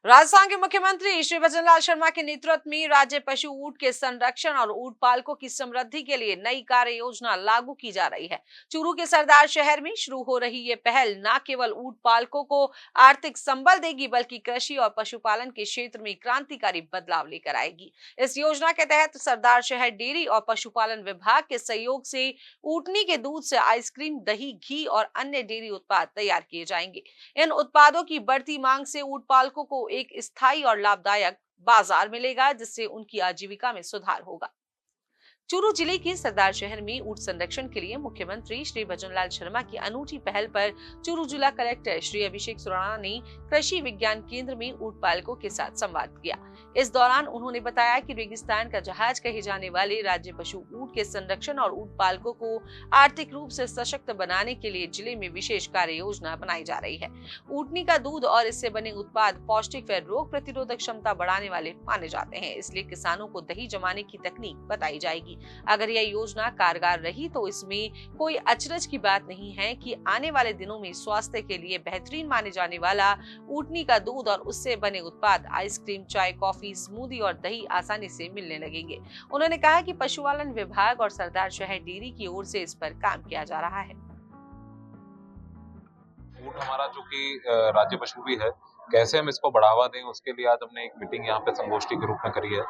राजस्थान के मुख्यमंत्री श्री भजनलाल शर्मा के नेतृत्व में राज्य पशु ऊंट के संरक्षण और ऊंट पालकों की समृद्धि के लिए नई कार्य योजना लागू की जा रही है। चूरू के सरदार शहर में शुरू हो रही ये पहल न केवल ऊंट पालकों को आर्थिक संबल देगी, बल्कि कृषि और पशुपालन के क्षेत्र में क्रांतिकारी बदलाव लेकर आएगी। इस योजना के तहत सरदार शहर डेयरी और पशुपालन विभाग के सहयोग से ऊंटनी के दूध से आइसक्रीम, दही, घी और अन्य डेयरी उत्पाद तैयार किए जाएंगे। इन उत्पादों की बढ़ती मांग से ऊंट पालकों को एक स्थायी और लाभदायक बाजार मिलेगा, जिससे उनकी आजीविका में सुधार होगा। चूरू जिले के सरदार शहर में ऊंट संरक्षण के लिए मुख्यमंत्री श्री भजनलाल शर्मा की अनूठी पहल पर चूरू जिला कलेक्टर श्री अभिषेक सुराणा ने कृषि विज्ञान केंद्र में ऊंट पालकों के साथ संवाद किया। इस दौरान उन्होंने बताया कि रेगिस्तान का जहाज कहे जाने वाले राज्य पशु ऊंट के संरक्षण और ऊंट पालकों को आर्थिक रूप से सशक्त बनाने के लिए जिले में विशेष कार्य योजना बनाई जा रही है। ऊंटनी का दूध और इससे बने उत्पाद पौष्टिक व रोग प्रतिरोधक क्षमता बढ़ाने वाले माने जाते हैं, इसलिए किसानों को दही जमाने की तकनीक बताई जाएगी। अगर यह योजना कारगर रही तो इसमें कोई अचरज की बात नहीं है कि आने वाले दिनों में स्वास्थ्य के लिए बेहतरीन माने जाने वाला ऊंटनी का दूध और उससे बने उत्पाद आइसक्रीम, चाय, कॉफी, स्मूदी और दही आसानी से मिलने लगेंगे। उन्होंने कहा कि पशुपालन विभाग और सरदार शहर डेयरी की ओर से इस पर काम किया जा रहा है। ऊंट हमारा जो कि राज्य पशु भी है, कैसे हम इसको बढ़ावा दें, उसके लिए आज हमने एक मीटिंग यहाँ पे संगोष्ठी के रूप में करी है।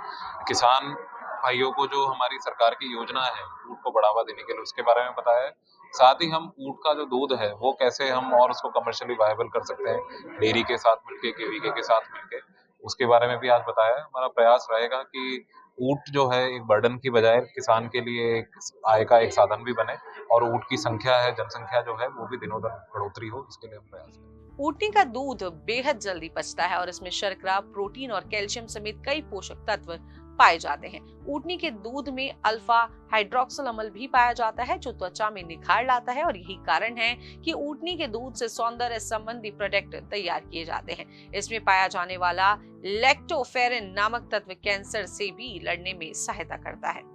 किसान भाइयों को जो हमारी सरकार की योजना है ऊंट को बढ़ावा देने के लिए, उसके बारे में बताया है। साथ ही हम ऊंट का जो दूध है वो कैसे हम और उसको कमर्शियली वायबल कर सकते हैं, डेयरी के साथ मिलके, केवीके के साथ मिलके, उसके बारे में भी आज बताया है। हमारा प्रयास रहेगा कि ऊंट जो है एक बर्डन की बजाय किसान के लिए एक आय का एक साधन भी बने, और ऊंट की संख्या है, जनसंख्या जो है वो भी दिनों दिन बढ़ोतरी हो, इसके लिए हम प्रयास करें। ऊंटनी का दूध बेहद जल्दी पचता है और इसमें शर्करा, प्रोटीन और कैल्शियम समेत कई पोषक तत्व पाए जाते हैं। ऊंटनी के दूध में अल्फा हाइड्रोक्सिल अम्ल भी पाया जाता है, जो त्वचा में निखार लाता है, और यही कारण है कि ऊंटनी के दूध से सौंदर्य संबंधी प्रोडक्ट तैयार किए जाते हैं। इसमें पाया जाने वाला लैक्टोफेरिन नामक तत्व कैंसर से भी लड़ने में सहायता करता है।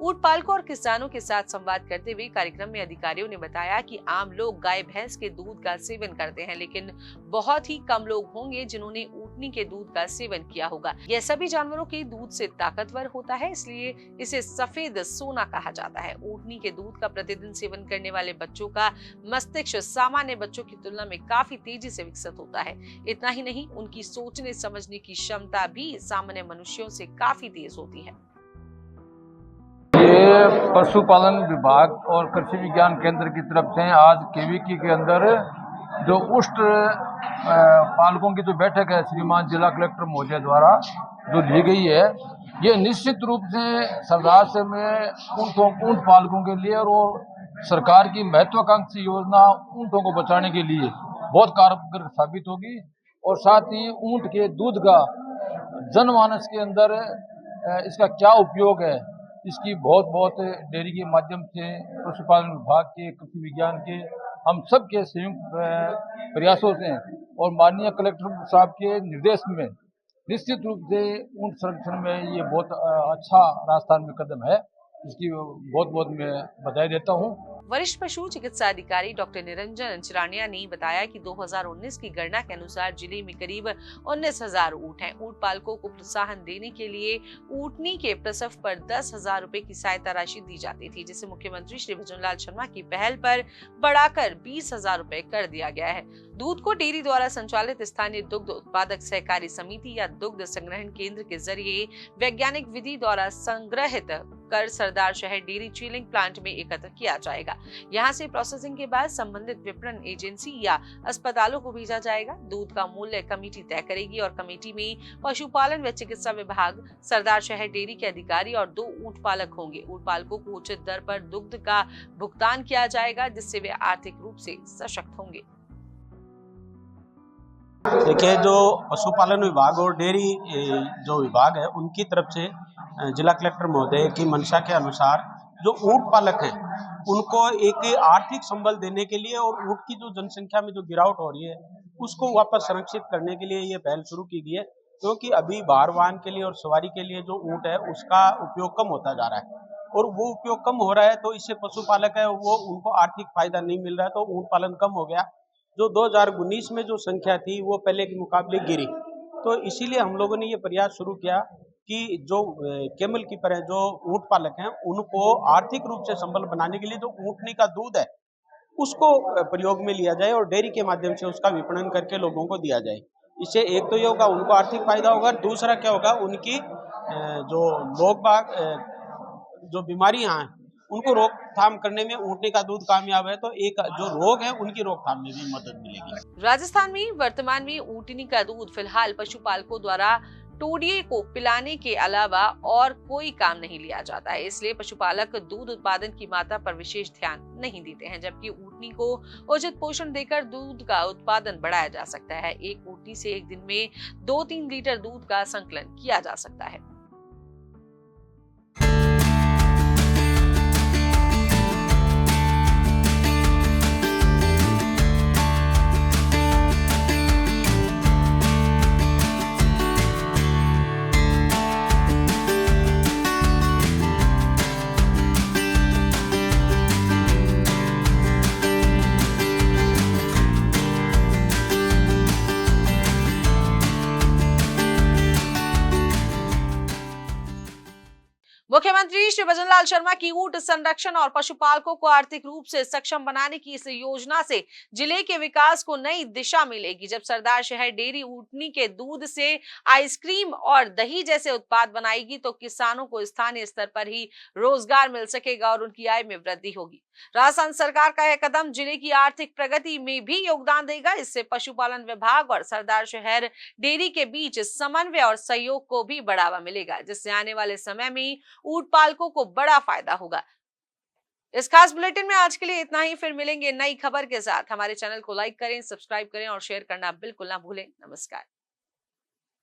ऊंट पालकों और किसानों के साथ संवाद करते हुए कार्यक्रम में अधिकारियों ने बताया कि आम लोग गाय भैंस के दूध का सेवन करते हैं, लेकिन बहुत ही कम लोग होंगे जिन्होंने ऊंटनी के दूध का सेवन किया होगा। यह सभी जानवरों के दूध से ताकतवर होता है, इसलिए इसे सफेद सोना कहा जाता है। ऊंटनी के दूध का प्रतिदिन सेवन करने वाले बच्चों का मस्तिष्क सामान्य बच्चों की तुलना में काफी तेजी से विकसित होता है। इतना ही नहीं, उनकी सोचने समझने की क्षमता भी सामान्य मनुष्यों से काफी तेज होती है। ये पशुपालन विभाग और कृषि विज्ञान केंद्र की तरफ से आज केवीके के अंदर जो ऊंट पालकों की जो बैठक है श्रीमान जिला कलेक्टर महोदय द्वारा जो ली गई है, ये निश्चित रूप से सरदार से में ऊंट पालकों के लिए और सरकार की महत्वाकांक्षी योजना ऊंटों को बचाने के लिए बहुत कारगर साबित होगी। और साथ ही ऊंट के दूध का जनमानस के अंदर इसका क्या उपयोग है, इसकी बहुत डेयरी के माध्यम से पशुपालन विभाग के, कृषि विज्ञान के, हम सब के संयुक्त प्रयासों से और माननीय कलेक्टर साहब के निर्देश में निश्चित रूप से ऊंट संरक्षण में ये बहुत अच्छा राजस्थान में कदम है। इसकी बहुत मैं बधाई देता हूँ। वरिष्ठ पशु चिकित्सा अधिकारी डॉक्टर निरंजन चिरानिया ने बताया कि 2019 की गणना के अनुसार जिले में करीब 19,000 ऊंट हैं। ऊंट पालकों को प्रोत्साहन देने के लिए ऊंटनी के प्रसव पर 10,000 रुपए की सहायता राशि दी जाती थी, जिसे मुख्यमंत्री श्री भजनलाल शर्मा की पहल पर बढ़ाकर 20,000 रुपए कर दिया गया है। दूध को डेयरी द्वारा संचालित स्थानीय दुग्ध उत्पादक सहकारी समिति या दुग्ध संग्रहण केंद्र के जरिए वैज्ञानिक विधि द्वारा संग्रहित कर सरदार शहर डेयरी चिलिंग प्लांट में एकत्र किया जाएगा। यहाँ से प्रोसेसिंग के बाद संबंधित विपणन एजेंसी या अस्पतालों को भेजा जाएगा। दूध का मूल्य कमेटी तय करेगी और कमेटी में पशुपालन व चिकित्सा विभाग, सरदार शहर डेयरी के अधिकारी और 2 ऊंट पालक होंगे। ऊंट पालकों को उचित दर पर दुग्ध का भुगतान किया जाएगा, जिससे वे आर्थिक रूप से सशक्त होंगे। देखिए, जो पशुपालन विभाग और डेयरी जो विभाग है उनकी तरफ से जिला कलेक्टर महोदय की मंशा के अनुसार जो ऊंट पालक हैं उनको एक आर्थिक संबल देने के लिए और ऊंट की जो जनसंख्या में जो गिरावट हो रही है उसको वापस संरक्षित करने के लिए ये पहल शुरू की गई है, क्योंकि अभी भार वाहन के लिए और सवारी के लिए जो ऊंट है उसका उपयोग कम होता जा रहा है और वो उपयोग कम हो रहा है तो इससे पशुपालक है वो उनको आर्थिक फायदा नहीं मिल रहा है, तो ऊंट पालन कम हो गया। जो 2019 में जो संख्या थी वो पहले के मुकाबले गिरी। तो इसीलिए हम लोगों ने ये प्रयास शुरू किया कि जो कैमल कीपर हैं, जो ऊँट पालक हैं, उनको आर्थिक रूप से संबल बनाने के लिए जो ऊँटनी का दूध है, उसको प्रयोग में लिया जाए और डेयरी के माध्यम से उसका विपणन करके लोगों को दिया जाए। इससे एक तो ये होगा उनको आर्थिक फायदा होगा, दूसरा क्या होगा उनकी जो लोग बाग जो बीमारियां हैं उनको रोकथाम करने में ऊँटनी का दूध कामयाब है, तो एक जो रोग है उनकी रोकथाम में भी मदद मिलेगी। राजस्थान में वर्तमान में ऊँटनी का दूध फिलहाल पशुपालकों द्वारा टोडिये को पिलाने के अलावा और कोई काम नहीं लिया जाता है। इसलिए पशुपालक दूध उत्पादन की मात्रा पर विशेष ध्यान नहीं देते हैं, जबकि ऊँटनी को उचित पोषण देकर दूध का उत्पादन बढ़ाया जा सकता है। एक ऊँटनी से एक दिन में 2-3 लीटर दूध का संकलन किया जा सकता है। मुख्यमंत्री श्री भजनलाल शर्मा की ऊंट संरक्षण और पशुपालकों को आर्थिक रूप से सक्षम बनाने की इस योजना से जिले के विकास को नई दिशा मिलेगी। जब सरदार शहर डेयरी ऊंटनी के दूध से आइसक्रीम और दही जैसे उत्पाद बनाएगी तो किसानों को स्थानीय स्तर पर ही रोजगार मिल सकेगा और उनकी आय में वृद्धि होगी। राजस्थान सरकार का यह कदम जिले की आर्थिक प्रगति में भी योगदान देगा। इससे पशुपालन विभाग और सरदार शहर डेयरी के बीच समन्वय और सहयोग को भी बढ़ावा मिलेगा, जिससे आने वाले समय में ऊंट पालकों को बड़ा फायदा होगा। इस खास बुलेटिन में आज के लिए इतना ही। फिर मिलेंगे नई खबर के साथ। हमारे चैनल को लाइक करें, सब्सक्राइब करें और शेयर करना बिल्कुल ना भूलें। नमस्कार।